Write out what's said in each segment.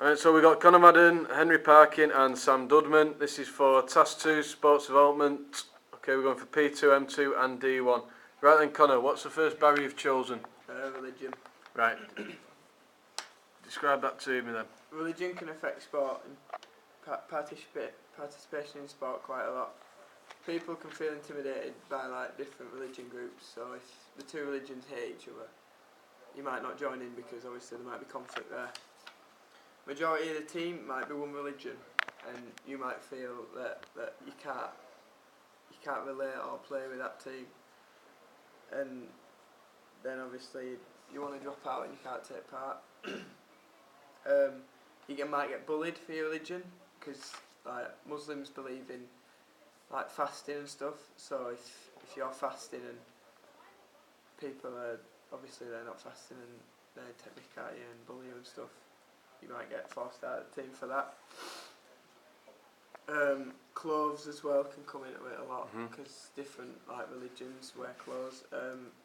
Right, so we've got Conor Madden, Henry Parkin and Sam Dudman. This is for Task 2, Sports Development. Okay, we're going for P2, M2 and D1. Right then, Conor, what's the first barrier you've chosen? Religion. Right. Describe that to me then. Religion can affect sport and participation in sport quite a lot. People can feel intimidated by like different religion groups, so if the two religions hate each other, you might not join in because obviously there might be conflict there. Majority of the team might be one religion, and you might feel that you can't relate or play with that team, and then obviously you want to drop out and you can't take part. You might get bullied for your religion because like Muslims believe in like fasting and stuff. So if you're fasting and people are obviously they're not fasting and they take the mick at you and bully you and stuff, you might get forced out of the team for that. Clothes as well can come into it a lot because different like religions wear clothes.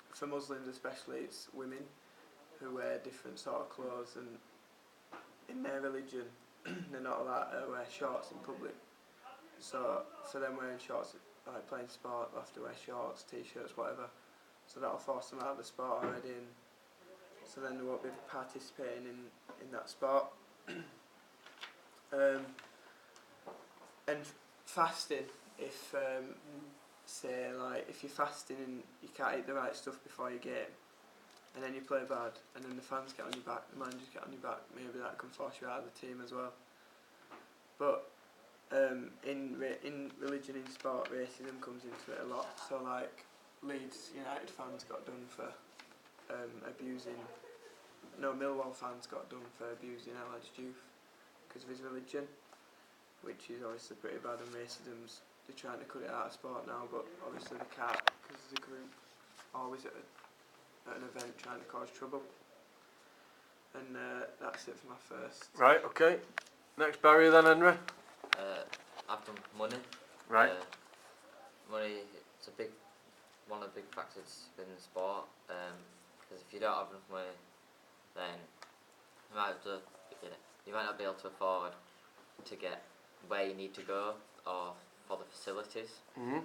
For Muslims especially, it's women who wear different sort of clothes, and in their religion they're not allowed to wear shorts in public. So for them wearing shorts, like playing sport, they'll have to wear shorts, t-shirts, whatever. So that'll force them out of the sport already, and so then they won't be participating in that sport. And fasting, if say like if you're fasting and you can't eat the right stuff before your game, and then you play bad, and then the fans get on your back, the managers get on your back, maybe that can force you out of the team as well. But in religion, in sport, racism comes into it a lot. So like Leeds United fans got done for abusing. No, Millwall fans got done for abusing alleged youth because of his religion, which is obviously pretty bad, and racism's, they're trying to cut it out of sport now, but obviously they can't because there's a group always at an event trying to cause trouble. And that's it for my first. Right, okay. Next barrier then, Henry. I've done money. Right. Money, it's one of the big factors in sport, because if you don't have enough money, then you might not be able to afford to get where you need to go or for the facilities. You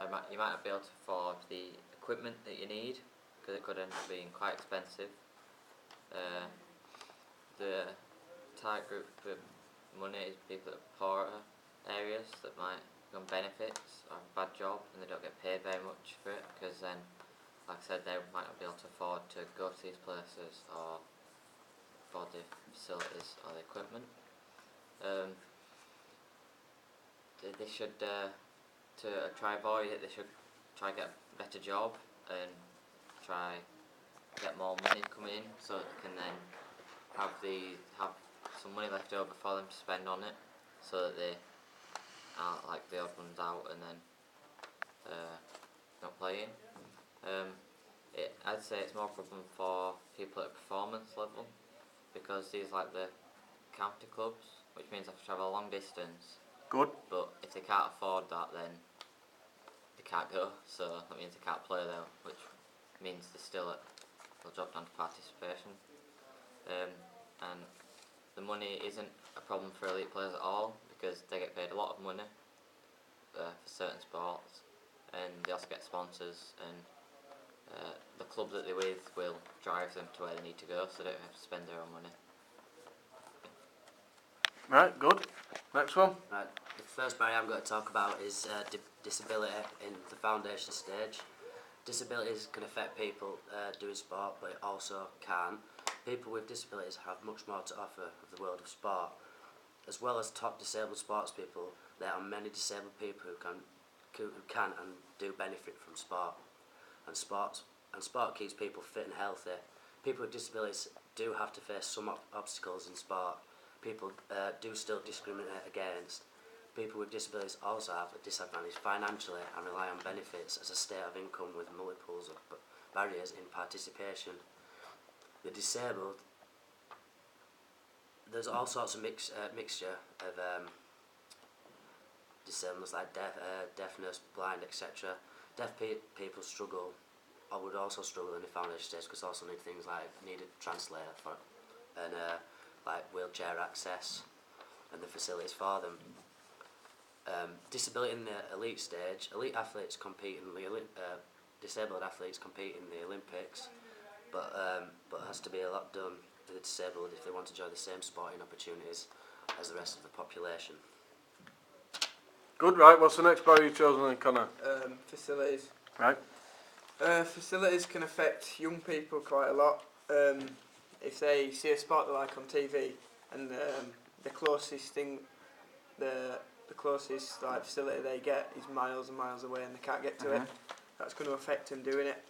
might not be able to afford the equipment that you need because it could end up being quite expensive. The target group for money is people at poorer areas that might be on benefits or have a bad job and they don't get paid very much for it, because then, like I said, they might not be able to afford to go to these places or afford the facilities or the equipment. They should, to try avoid it, they should try get a better job and try get more money coming in so that they can then have some money left over for them to spend on it, so that they aren't like the odd ones out and then not playing. I'd say it's more a problem for people at performance level, because these like the county clubs, which means they have to travel a long distance. Good. But if they can't afford that, then they can't go, so that means they can't play there, which means they'll drop down to participation. And the money isn't a problem for elite players at all, because they get paid a lot of money for certain sports, and they also get sponsors, and the club that they're with will drive them to where they need to go, so they don't have to spend their own money. Right, good. Next one. Right, the first barrier I'm going to talk about is disability in the foundation stage. Disabilities can affect people doing sport, but it also can. People with disabilities have much more to offer of the world of sport. As well as top disabled sports people, there are many disabled people who can and do benefit from sport. And sport keeps people fit and healthy. People with disabilities do have to face some obstacles in sport. People do still discriminate against. People with disabilities also have a disadvantage financially and rely on benefits as a state of income with multiples of barriers in participation. The disabled, there's all sorts of mixture of disableness like deafness, blind, etc. Deaf people struggle, or would also struggle in the foundation stage, because also need things like need a translator for, and like wheelchair access and the facilities for them. Disability in the elite stage, elite athletes compete in the disabled athletes compete in the Olympics, but has to be a lot done for the disabled if they want to enjoy the same sporting opportunities as the rest of the population. Good, right, what's the next barrier you've chosen then, Connor? Facilities. Right. Facilities can affect young people quite a lot. If they see a sport they like on TV and the closest thing, the closest like facility they get is miles and miles away and they can't get to it, that's going to affect them doing it.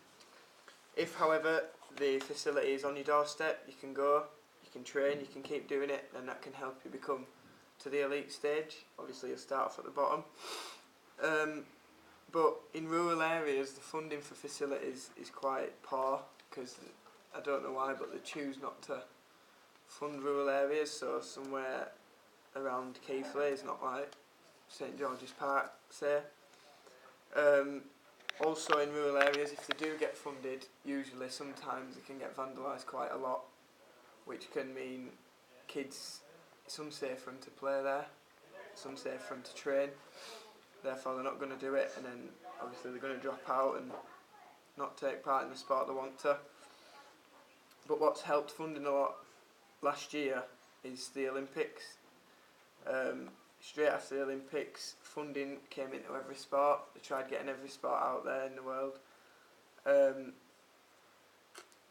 If, however, the facility is on your doorstep, you can go, you can train, you can keep doing it, and that can help you become to the elite stage. Obviously, you'll start off at the bottom. But in rural areas, the funding for facilities is quite poor because I don't know why, but they choose not to fund rural areas. So somewhere around Keighley is not like St George's Park, say. Also in rural areas, if they do get funded, usually sometimes they can get vandalised quite a lot, which can mean kids, it's unsafe for them to play there, it's unsafe for them to train, therefore they're not going to do it, and then obviously they're going to drop out and not take part in the sport they want to. But what's helped funding a lot last year is the Olympics. Straight after the Olympics, funding came into every sport. They tried getting every sport out there in the world.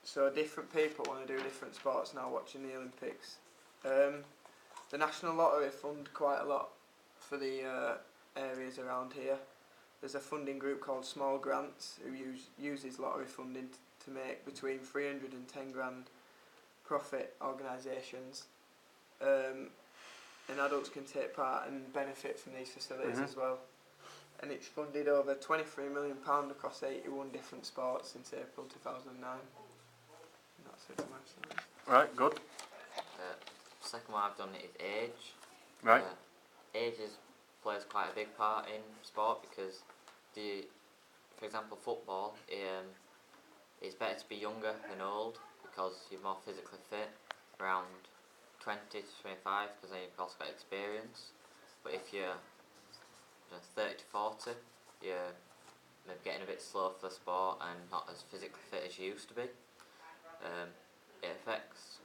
So different people want to do different sports now watching the Olympics. The National Lottery fund quite a lot for the areas around here. There's a funding group called Small Grants who uses lottery funding to make between 300 and 10 grand profit organisations. And adults can take part and benefit from these facilities as well. And it's funded over £23 million across 81 different sports since April 2009. And that's it for my facilities. Right, good. Second one I've done is age. Right. Age plays quite a big part in sport because, for example, football, it's better to be younger than old because you're more physically fit, around 20 to 25, because then you've also got experience. But if you're 30 to 40, you're maybe getting a bit slow for the sport and not as physically fit as you used to be. It affects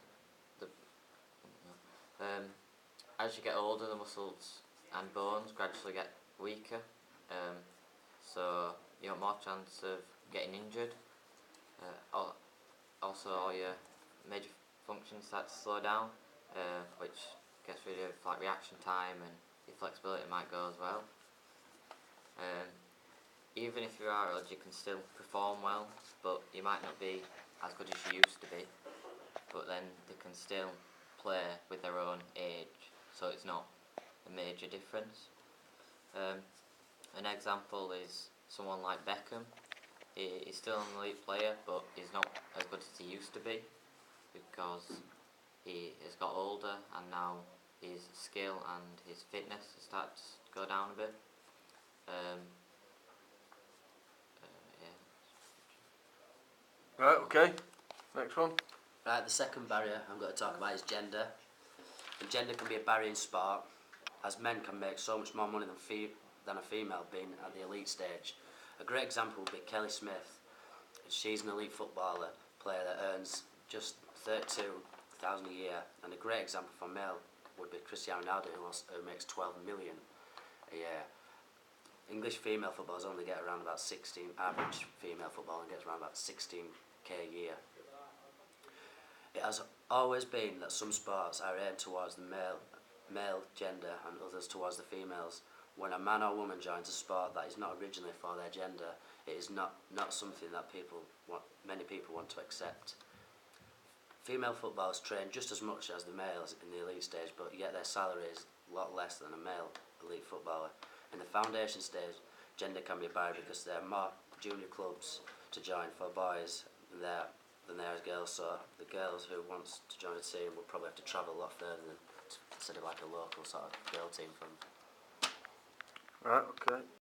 as you get older, the muscles and bones gradually get weaker, so you have more chance of getting injured. Also, all your major functions start to slow down, which gets rid of like reaction time, and your flexibility might go as well. Even if you are old, you can still perform well, but you might not be as good as you used to be. But then they can still play with their own age, so it's not a major difference. An example is someone like Beckham. He's still an elite player, but he's not as good as he used to be because he has got older and now his skill and his fitness has started to go down a bit. Right, okay. Next one. Right, the second barrier I'm going to talk about is gender. And gender can be a barrier in sport, as men can make so much more money than a female being at the elite stage. A great example would be Kelly Smith. She's an elite footballer player that earns just $32,000 a year, and a great example for male would be Cristiano Ronaldo, who makes $12 million a year. English female footballers only get around about 16. Average female footballer gets around about 16k a year. It has always been that some sports are aimed towards the male gender and others towards the females. When a man or woman joins a sport that is not originally for their gender, it is not something that many people want to accept. Female footballers train just as much as the males in the elite stage, but yet their salary is a lot less than a male elite footballer. In the foundation stage, gender can be a barrier because there are more junior clubs to join for boys than there are girls, so the girls who wants to join a team will probably have to travel a lot further instead of like a local sort of girl team from. Right, okay.